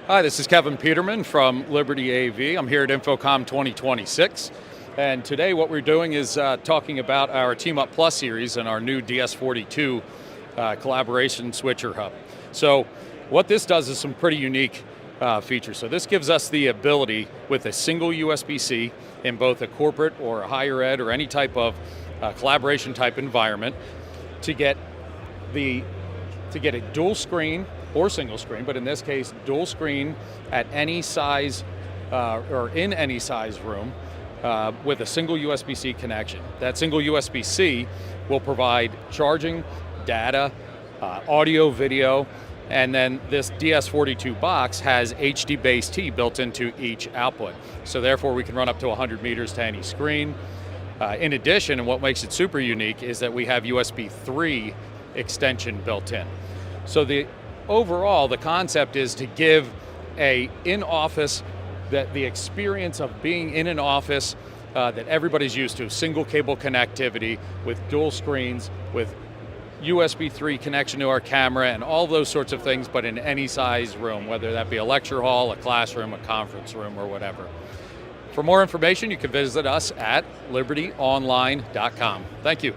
Hi, this is Kevin Peterman from Liberty AV. I'm here at InfoComm 2026. And today what we're doing is talking about our TeamUp Plus series and our new DS42 collaboration switcher hub. So what this does is some pretty unique features. So this gives us the ability with a single USB-C in both a corporate or a higher ed or any type of collaboration type environment to get a dual screen or single screen, but in this case, dual screen at any size or in any size room with a single USB-C connection. That single USB-C will provide charging, data, audio, video, and then this DS42 box has HD base T built into each output. So therefore we can run up to 100 meters to any screen. In addition, and what makes it super unique is that we have USB 3 extension built in. So overall, the concept is to give the experience of being in an office that everybody's used to, single cable connectivity with dual screens, with USB 3 connection to our camera and all those sorts of things, but in any size room, whether that be a lecture hall, a classroom, a conference room, or whatever. For more information, you can visit us at libertyonline.com. Thank you.